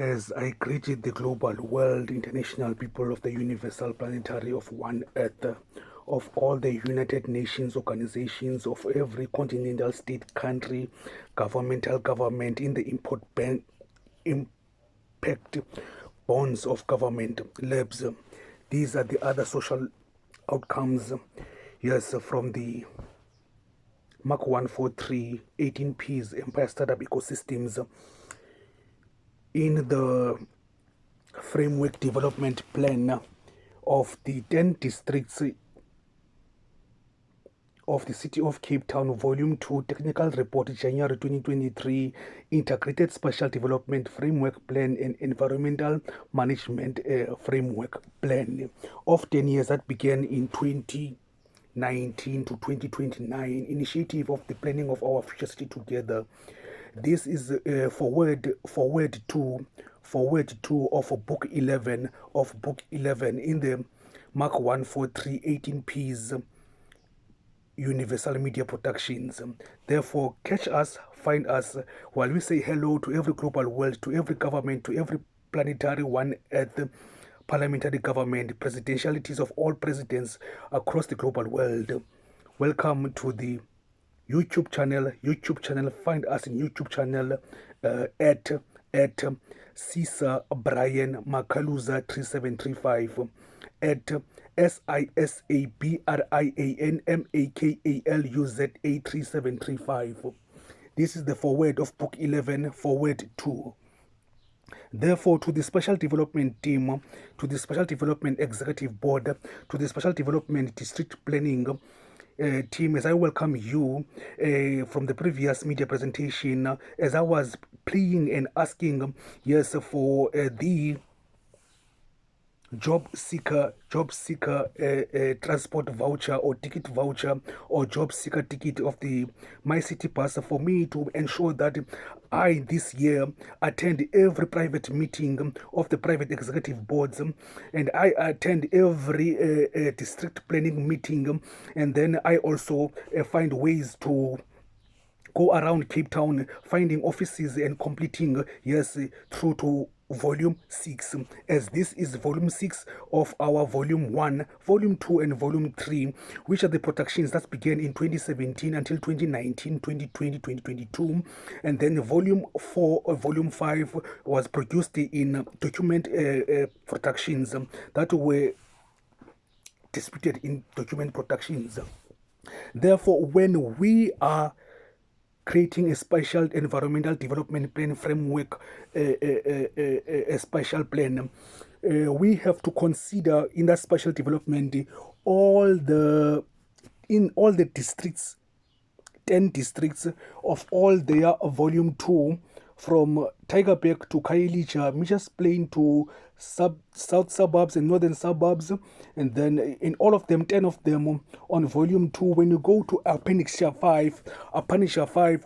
As I greeted the global world, international people of the universal planetary of one earth, of all the United Nations organizations, of every continental state, country, governmental government, in the impact bonds of government labs. These are the other social outcomes, yes, from the Mark 143 18Ps Empire Startup Ecosystems in the framework development plan of the 10 districts of the City of Cape Town, Volume 2, Technical Report, January 2023, Integrated Spatial Development Framework Plan and Environmental Management Framework Plan of 10 years that began in 2019 to 2029, initiative of the planning of our future city together. This is forward to of book 11 in the Mark 143 18Ps Universal Media Productions. Therefore, catch us, find us, while we say hello to every global world, to every government, to every planetary one earth, parliamentary government, presidentialities of all presidents across the global world. Welcome to the YouTube channel. Find us in YouTube channel at Cesar Brian Makaluza 3735 at SISABRIANMAKALUZA 3735. This is the forward of book 11, forward 2. Therefore, to the special development team, to the special development executive board, to the special development district planning team, as I welcome you from the previous media presentation, as I was pleading and asking, yes, for the job seeker transport voucher or ticket voucher or job seeker ticket of the My City Pass, for me to ensure that I this year attend every private meeting of the private executive boards, and I attend every district planning meeting, and then I also find ways to go around Cape Town, finding offices and completing, yes, through to volume 6, as this is volume 6 of our volume 1, volume 2 and volume 3, which are the productions that began in 2017 until 2019, 2020, 2022, and then volume 4 or volume 5 was produced in document productions that were disputed in document productions. Therefore, when we are creating a special environmental development plan framework, a special plan, we have to consider in that special development in all the districts, 10 districts of all their volume 2, from Tigerberg to Khayelitsha, Mitchells Plain to south suburbs and northern suburbs, and then in all of them, 10 of them on volume 2. When you go to Appendix 5,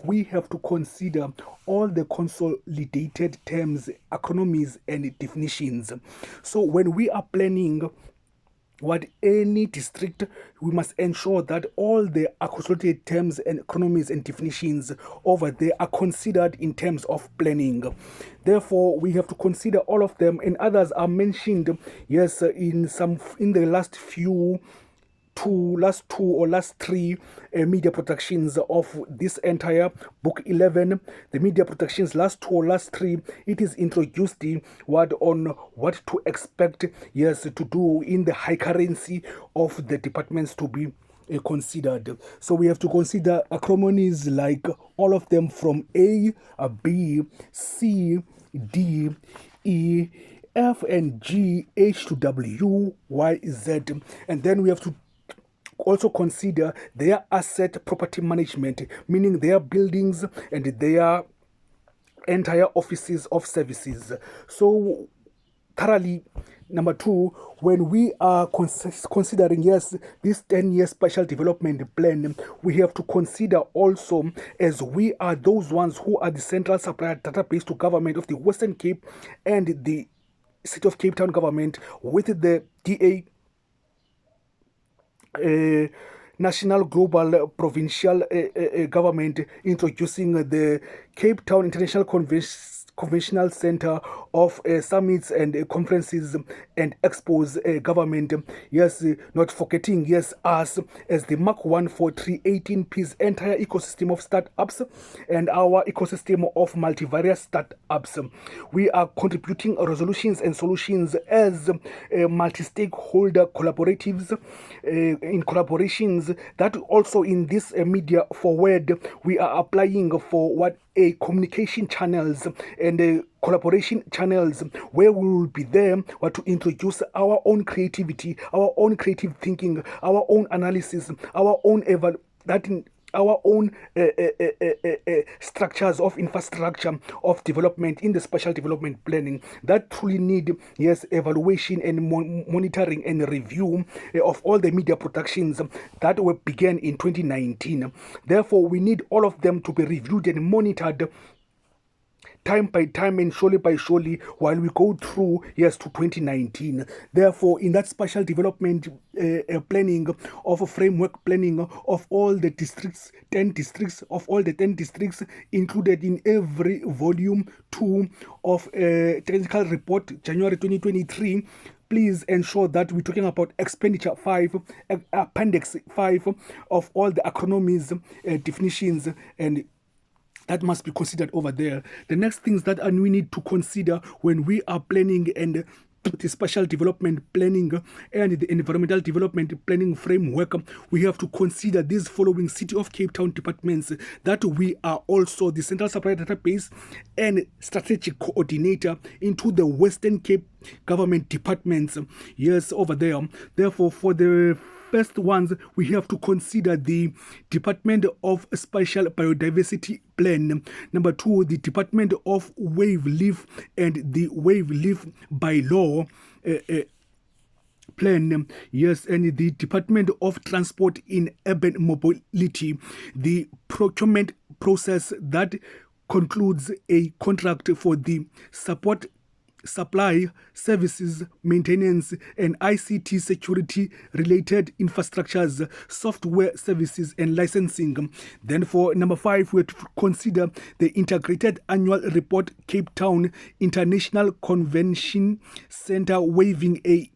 we have to consider all the consolidated terms, acronyms, and definitions. So when we are planning what any district, we must ensure that all the associated terms and acronyms and definitions over there are considered in terms of planning. Therefore, we have to consider all of them, and others are mentioned, yes, in the last three media productions of this entire book 11. The media productions last 2 or last 3, it is introduced on what to expect, yes, to do in the high currency of the departments to be considered. So we have to consider acronyms like all of them from A, B, C, D, E, F and G, H to W, Y, Z, and then we have to also consider their asset property management, meaning their buildings and their entire offices of services. So thoroughly, number 2, when we are considering, yes, this 10-year special development plan, we have to consider also, as we are those ones who are the central supplier database to government of the Western Cape and the City of Cape Town government, with the DA, national, global, provincial government, introducing the Cape Town International conventional center of summits and conferences and expos government. Yes, not forgetting, yes, us as the Mark 14318P's entire ecosystem of startups and our ecosystem of multivariate startups. We are contributing resolutions and solutions as multi-stakeholder collaboratives in collaborations that also in this media forward we are applying for what a communication channels and collaboration channels where we will be there to introduce our own creativity, our own creative thinking, our own analysis, our own our own structures of infrastructure of development in the special development planning that truly need, yes, evaluation and monitoring and review of all the media productions that were began in 2019. Therefore, we need all of them to be reviewed and monitored time by time and surely by surely while we go through years to 2019. Therefore, in that special development planning of a framework planning of all the districts, 10 districts, of all the 10 districts included in every volume 2 of technical report, January 2023, please ensure that we're talking about expenditure 5, appendix 5 of all the acronyms, definitions, and that must be considered over there. The next things that we need to consider when we are planning and the special development planning and the environmental development planning framework, we have to consider these following City of Cape Town departments, that we are also the Central Supply Database and Strategic Coordinator into the Western Cape government departments. Yes, over there. Therefore, for the first ones, we have to consider the Department of Spatial Biodiversity Plan. Number 2, the Department of Wave Leaf and the Wave Leaf Bylaw Plan. Yes, and the Department of Transport in Urban Mobility, the procurement process that concludes a contract for the supply, services, maintenance, and ICT security related infrastructures, software services, and licensing. Then for number 5, we have to consider the Integrated Annual Report, Cape Town International Convention Center waiving a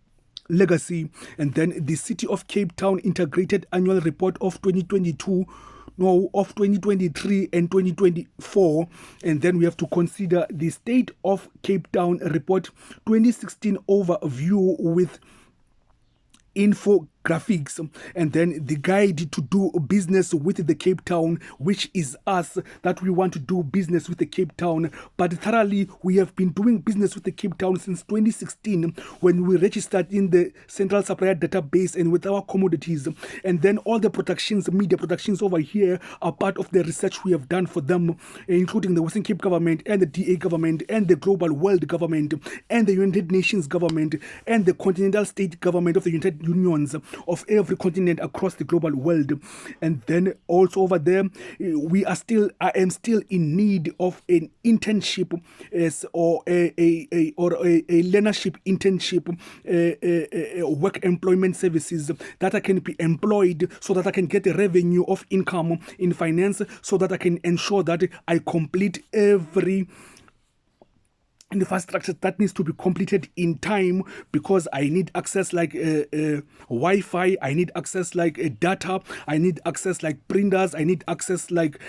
legacy. And then the City of Cape Town Integrated Annual Report of 2023 and 2024. And then we have to consider the State of Cape Town Report 2016 overview with infographics, and then the guide to do business with the Cape Town, which is us, that we want to do business with the Cape Town. But thoroughly, we have been doing business with the Cape Town since 2016 when we registered in the Central Supplier Database and with our commodities. And then all the productions, media productions over here are part of the research we have done for them, including the Western Cape government and the DA government and the Global World government and the United Nations government and the continental state government of the United Unions of every continent across the global world. And then also over there, I am still in need of an internship or a learnership internship, work employment services that I can be employed so that I can get a revenue of income in finance, so that I can ensure that I complete every infrastructure that needs to be completed in time, because I need access like Wi-Fi, I need access like data, I need access like printers, I need access like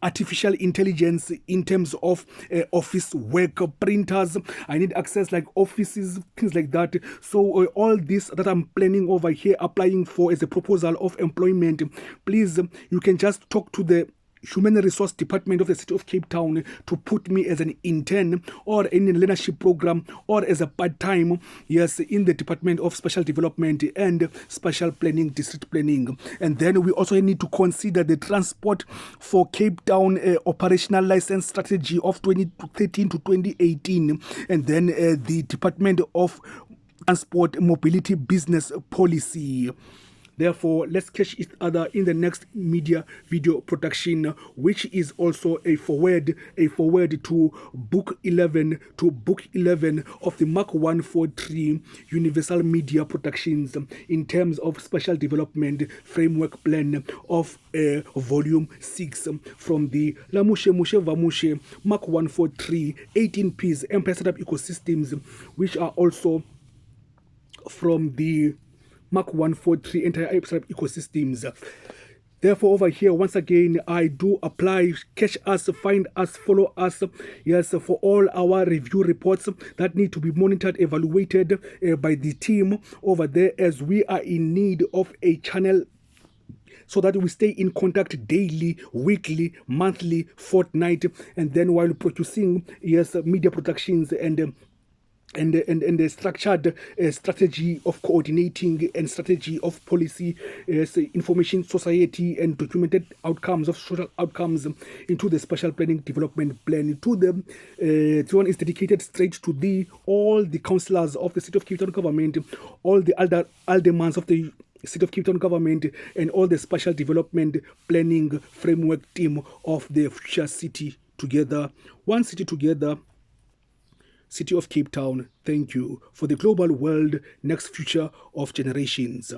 artificial intelligence in terms of office work, printers, I need access like offices, things like that. So all this that I'm planning over here, applying for as a proposal of employment, please, you can just talk to the Human Resource Department of the City of Cape Town to put me as an intern or in a leadership program or as a part-time, yes, in the Department of Special Development and Special Planning, District Planning. And then we also need to consider the Transport for Cape Town Operational License Strategy of 2013 to 2018, and then the Department of Transport Mobility Business Policy. Therefore, let's catch each other in the next media video production, which is also a forward to book 11 of the Mark 143 Universal Media Productions in terms of special development framework plan of volume 6 from the Lamushe Mushe Vamushe Mark 143 18 P's Empire Setup Ecosystems, which are also from the Mark 143 entire ecosystems. Therefore, over here, once again, I do apply, catch us, find us, follow us, yes, for all our review reports that need to be monitored, evaluated by the team over there, as we are in need of a channel so that we stay in contact daily, weekly, monthly, fortnight, and then while producing, yes, media productions and the structured strategy of coordinating and strategy of policy, information society, and documented outcomes of social outcomes into the special planning development plan. To them, this one is dedicated straight to all the councillors of the City of Cape Town government, all the aldermans of the City of Cape Town government, and all the special development planning framework team of the future city together. One city together. City of Cape Town, thank you for the global world, next future of generations.